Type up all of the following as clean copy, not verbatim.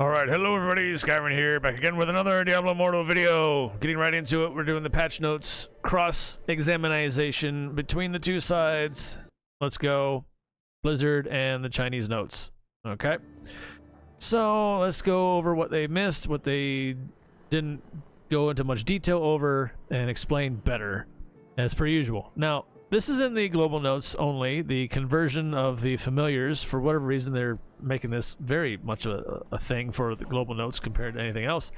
Alright, hello everybody, Skyrim here, back again with another Diablo Immortal video. Getting right into it, we're doing the patch notes cross-examination between the two sides. Let's go. Blizzard and the Chinese notes. Okay. So, let's go over what they missed, what they didn't go into much detail over, and explain better, as per usual. Now, this is in the global notes only, the conversion of the familiars. For whatever reason, they're making this very much a thing for the global notes compared to anything else.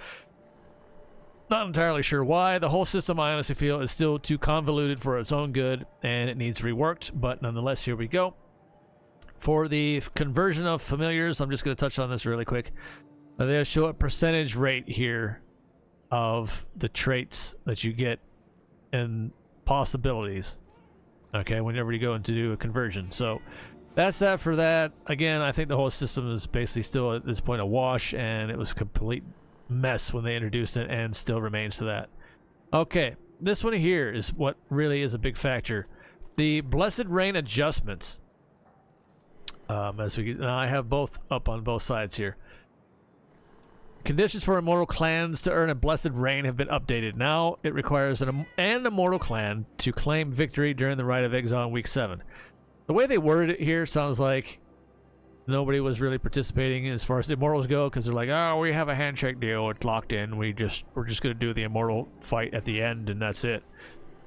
Not entirely sure why. The whole system, I honestly feel, is still too convoluted for its own good, and it needs reworked, but nonetheless, here we go. For the conversion of familiars, I'm just going to touch on this really quick. They show a percentage rate here of the traits that you get and possibilities. Okay, whenever you go in to do a conversion. So that's that for that. Again, I think the whole system is basically still at this point a wash, and it was a complete mess when they introduced it, and still remains to that. Okay, this one here is what really is a big factor. The Blessed Rain adjustments. Now I have both up on both sides here. Conditions for Immortal clans to earn a Blessed Rain have been updated. Now it requires an Immortal clan to claim victory during the Rite of Exile in Week 7. The way they worded it here sounds like nobody was really participating as far as the Immortals go, because they're like, oh, we have a handshake deal, it's locked in, we're just going to do the Immortal fight at the end and that's it.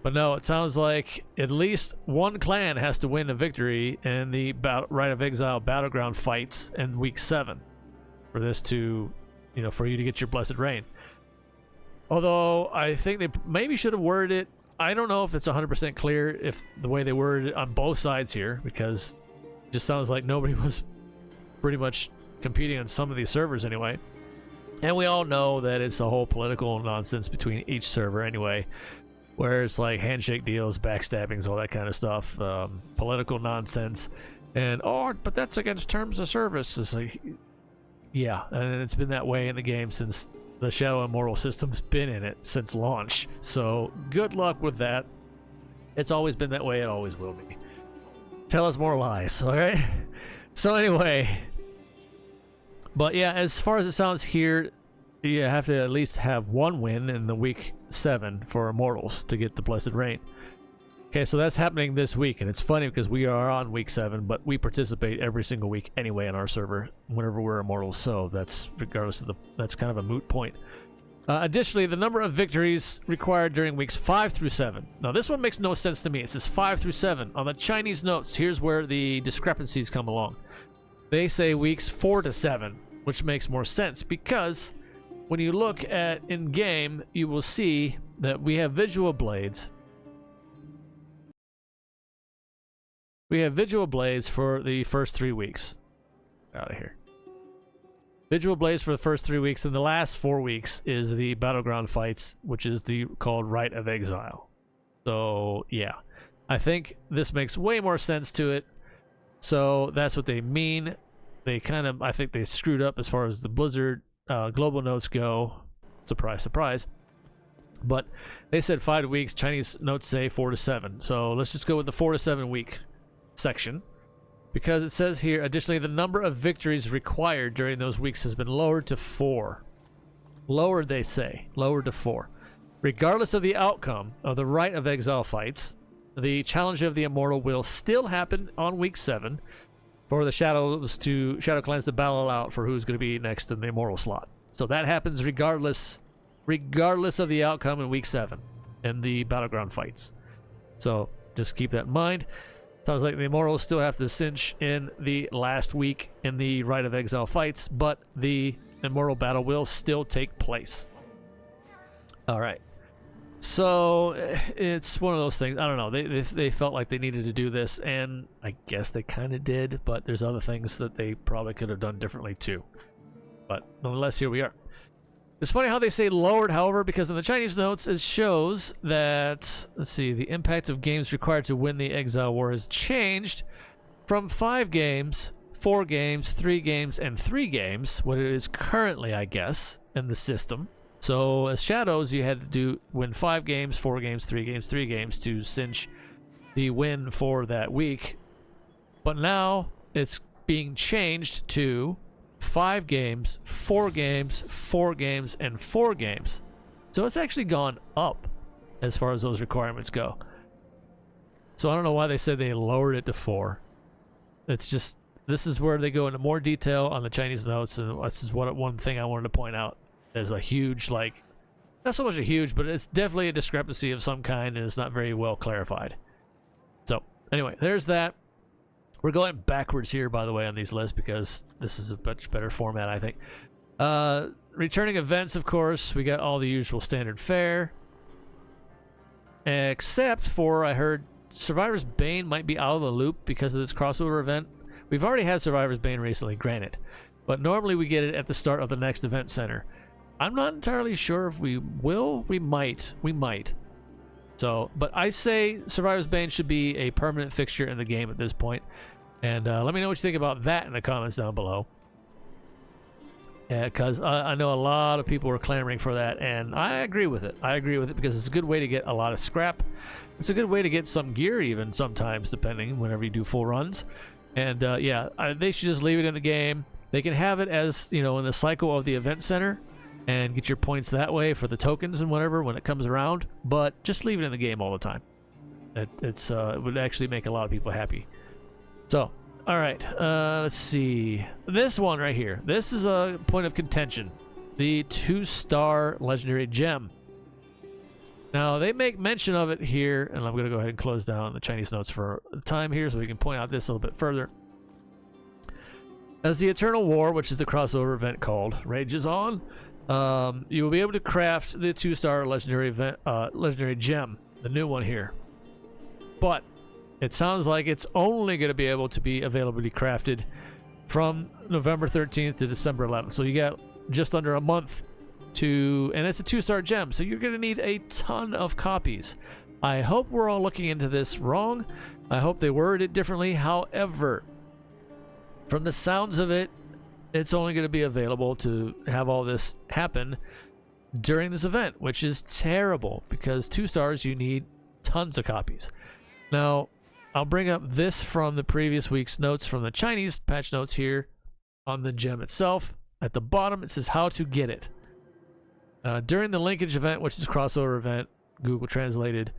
But no, it sounds like at least one clan has to win a victory in the Rite of Exile Battleground fights in Week 7 for this to... for you to get your Blessed Rain. Although, I think they maybe should have worded it. I don't know if it's 100% clear if the way they worded it on both sides here, because it just sounds like nobody was pretty much competing on some of these servers anyway. And we all know that it's a whole political nonsense between each server anyway, where it's like handshake deals, backstabbings, all that kind of stuff, political nonsense. And, oh, but that's against terms of service. It's like... yeah, and it's been that way in the game since the Shadow Immortal system's been in it since launch. So good luck with that. It's always been that way, it always will be. Tell us more lies, alright? So anyway, but yeah, as far as it sounds here, you have to at least have one win in the Week 7 for Immortals to get the Blessed Rain. Okay, so that's happening this week, and it's funny because we are on Week 7, but we participate every single week anyway on our server whenever we're Immortals, so that's regardless of that's kind of a moot point. Additionally, the number of victories required during Weeks 5 through 7. Now, this one makes no sense to me. It says 5 through 7. On the Chinese notes, here's where the discrepancies come along. They say Weeks 4 to 7, which makes more sense because when you look at in-game, you will see that we have visual blades. We have Visual Blades for the first 3 weeks. Out of here. Visual Blades for the first 3 weeks, and the last 4 weeks is the Battleground fights, which is called Rite of Exile. So, yeah. I think this makes way more sense to it. So, that's what they mean. They kind of, I think they screwed up as far as the Blizzard global notes go. Surprise, surprise. But they said 5 weeks. Chinese notes say 4 to 7. So, let's just go with the 4 to 7 week section, because it says here, additionally, the number of victories required during those weeks has been lowered to 4. Lowered, they say. Lowered to 4. Regardless of the outcome of the Rite of Exile fights, the Challenge of the Immortal will still happen on Week 7 for the Shadow Clans to battle out for who's going to be next in the Immortal slot. So that happens regardless of the outcome in Week 7 in the Battleground fights. So just keep that in mind. Sounds like the Immortals still have to cinch in the last week in the Rite of Exile fights, but the Immortal battle will still take place. Alright. So, it's one of those things. I don't know. They felt like they needed to do this, and I guess they kind of did, but there's other things that they probably could have done differently too. But nonetheless, here we are. It's funny how they say lowered, however, because in the Chinese notes, it shows that, let's see, the impact of games required to win the Exile War has changed from 5 games, 4 games, 3 games, and 3 games, what it is currently, I guess, in the system. So, as Shadows, you had to win 5 games, 4 games, 3 games, 3 games to cinch the win for that week. But now, it's being changed to 5 games, 4 games, 4 games, and 4 games. So it's actually gone up as far as those requirements go. So I don't know why they said they lowered it to 4. It's just, this is where they go into more detail on the Chinese notes, and this is one thing I wanted to point out. There's a huge, like, not so much a huge, but it's definitely a discrepancy of some kind, and it's not very well clarified. So anyway, there's that. We're going backwards here, by the way, on these lists because this is a much better format, I think. Returning events, of course, we got all the usual standard fare. Except for, I heard, Survivor's Bane might be out of the loop because of this crossover event. We've already had Survivor's Bane recently, granted. But normally we get it at the start of the next event center. I'm not entirely sure if we will. We might. We might. So, but I say Survivor's Bane should be a permanent fixture in the game at this point. And let me know what you think about that in the comments down below. Because I know a lot of people were clamoring for that, and I agree with it. I agree with it because it's a good way to get a lot of scrap. It's a good way to get some gear even sometimes, depending, whenever you do full runs. And yeah, they should just leave it in the game. They can have it as, you know, in the cycle of the event center and get your points that way for the tokens and whatever when it comes around, but just leave it in the game all the time. It would actually make a lot of people happy. So, all right, let's see. This one right here. This is a point of contention. The 2-star legendary gem. Now, they make mention of it here, and I'm going to go ahead and close down the Chinese notes for the time here so we can point out this a little bit further. As the Eternal War, which is the crossover event called, rages on, you will be able to craft the 2-star legendary gem, the new one here. But it sounds like it's only going to be able to be availably crafted from November 13th to December 11th. So you got just under a month to, and it's a 2-star gem, so you're going to need a ton of copies. I hope we're all looking into this wrong. I hope they worded it differently. However, from the sounds of it, it's only going to be available to have all this happen during this event, which is terrible because 2 stars, you need tons of copies. Now, I'll bring up this from the previous week's notes from the Chinese patch notes here on the gem itself. At the bottom, it says how to get it. During the linkage event, which is a crossover event, Google translated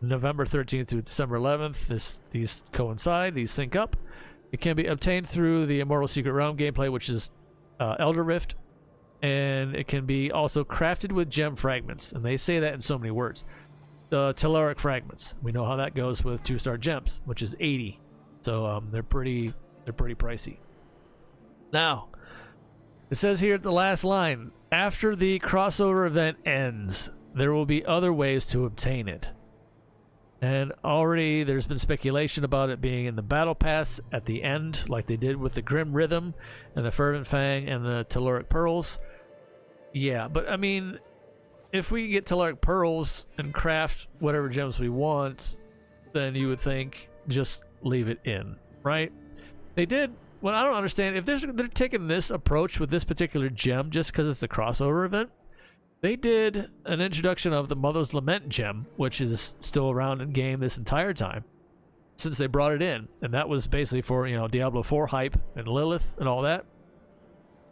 November 13th to December 11th. These coincide, these sync up. It can be obtained through the Immortal Secret Realm gameplay, which is Elder Rift, and it can be also crafted with gem fragments, and they say that in so many words. The telluric fragments. We know how that goes with 2-star gems, which is 80. So they're pretty pricey. Now, it says here at the last line, after the crossover event ends, there will be other ways to obtain it. And already there's been speculation about it being in the battle pass at the end, like they did with the Grim Rhythm and the Fervent Fang and the Telluric Pearls. Yeah, but I mean, if we get Telluric Pearls and craft whatever gems we want, then you would think just leave it in, right? They did. Well, I don't understand if they're taking this approach with this particular gem just because it's a crossover event. They did an introduction of the Mother's Lament gem, which is still around in game this entire time since they brought it in, and that was basically for, you know, Diablo 4 hype and Lilith and all that.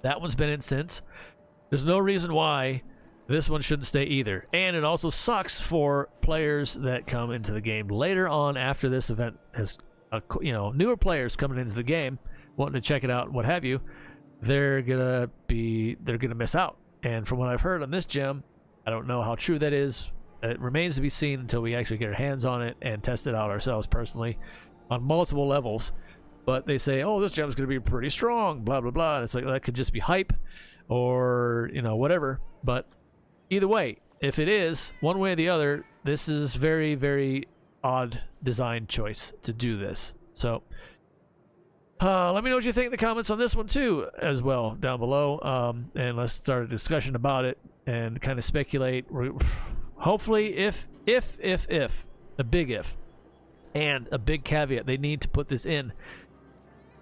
That one's been in since. There's no reason why this one shouldn't stay either, and it also sucks for players that come into the game later on after this event has, you know, newer players coming into the game wanting to check it out and what have you. They're gonna miss out. And from what I've heard on this gem, I don't know how true that is. It remains to be seen until we actually get our hands on it and test it out ourselves personally on multiple levels. But they say, oh, this gem's going to be pretty strong, blah, blah, blah. And it's like, that could just be hype or, you know, whatever. But either way, if it is, one way or the other, this is very, very odd design choice to do this. So let me know what you think in the comments on this one too, as well, down below. And let's start a discussion about it and kind of speculate. Hopefully, if a big if, and a big caveat, they need to put this in.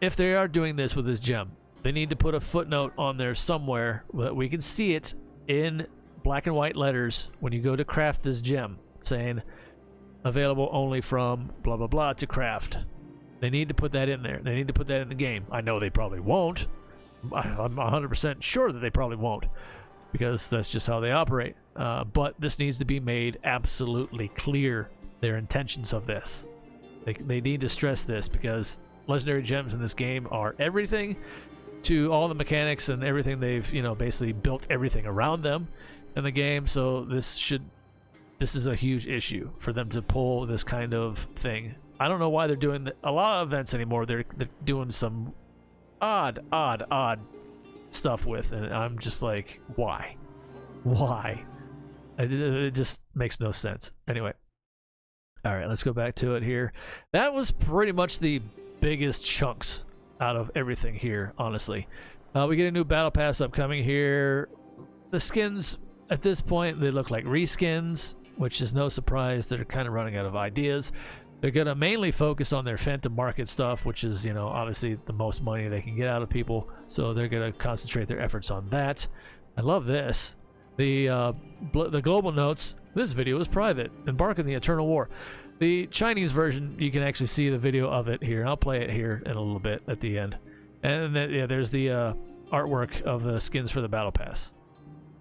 If they are doing this with this gem, they need to put a footnote on there somewhere that we can see it in black and white letters when you go to craft this gem, saying available only from blah blah blah to craft. They need to put that in there. They need to put that in the game. I know they probably won't, I'm 100% sure that they probably won't, because that's just how they operate. But this needs to be made absolutely clear, their intentions of this. They need to stress this, because legendary gems in this game are everything to all the mechanics and everything. They've, you know, basically built everything around them in the game. So this is a huge issue for them to pull this kind of thing. I don't know why they're doing a lot of events anymore. They're doing some odd stuff with, and I'm just like, why? It just makes no sense. Anyway, all right, let's go back to it here. That was pretty much the biggest chunks out of everything here, honestly. We get a new battle pass upcoming here. The skins at this point, they look like reskins, which is no surprise. They're kind of running out of ideas. They're going to mainly focus on their Phantom Market stuff, which is, you know, obviously the most money they can get out of people. So they're going to concentrate their efforts on that. I love this. The global notes, this video is private. Embark on the Eternal War. The Chinese version, you can actually see the video of it here. I'll play it here in a little bit at the end. And then, yeah, there's the artwork of the skins for the Battle Pass.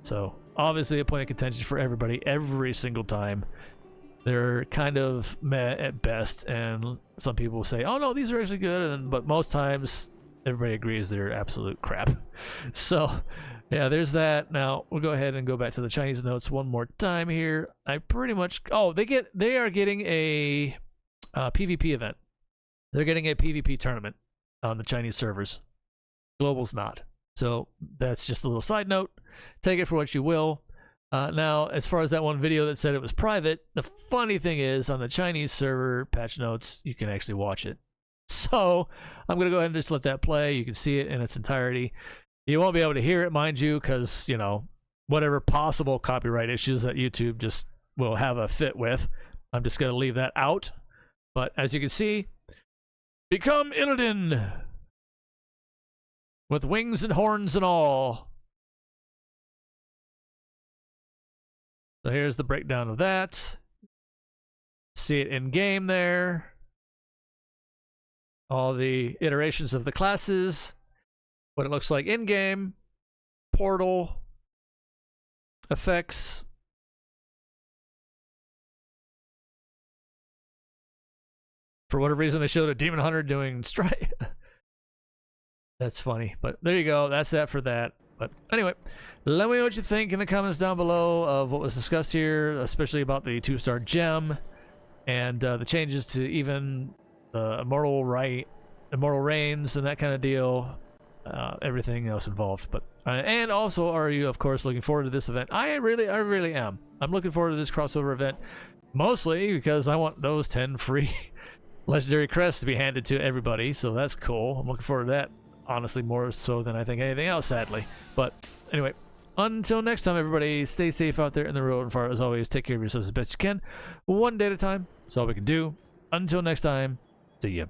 So obviously a point of contention for everybody every single time. They're kind of meh at best, and some people say, oh no, these are actually good, but most times everybody agrees they're absolute crap. So yeah, there's that. Now we'll go ahead and go back to the Chinese notes one more time here. I pretty much, they are getting a PvP event. They're getting a PvP tournament on the Chinese servers. Global's not. So that's just a little side note. Take it for what you will. Now, as far as that one video that said it was private, the funny thing is, on the Chinese server patch notes, you can actually watch it. So I'm going to go ahead and just let that play. You can see it in its entirety. You won't be able to hear it, mind you, because, you know, whatever possible copyright issues that YouTube just will have a fit with, I'm just going to leave that out. But as you can see, become Illidan with wings and horns and all. So here's the breakdown of that. See it in game there. All the iterations of the classes. What it looks like in game. Portal. Effects. For whatever reason, they showed a Demon Hunter doing strike. That's funny. But there you go. That's that for that. But anyway, let me know what you think in the comments down below of what was discussed here, especially about the 2-star gem and the changes to even the Immortal Reigns and that kind of deal, everything else involved. But and also, are you, of course, looking forward to this event? I really am. I'm looking forward to this crossover event, mostly because I want those 10 free legendary crests to be handed to everybody, so that's cool. I'm looking forward to that. Honestly, more so than I think anything else, sadly. But anyway, until next time, everybody, stay safe out there in the road, and far as always, take care of yourselves as best you can. One day at a time. That's all we can do. Until next time, see ya.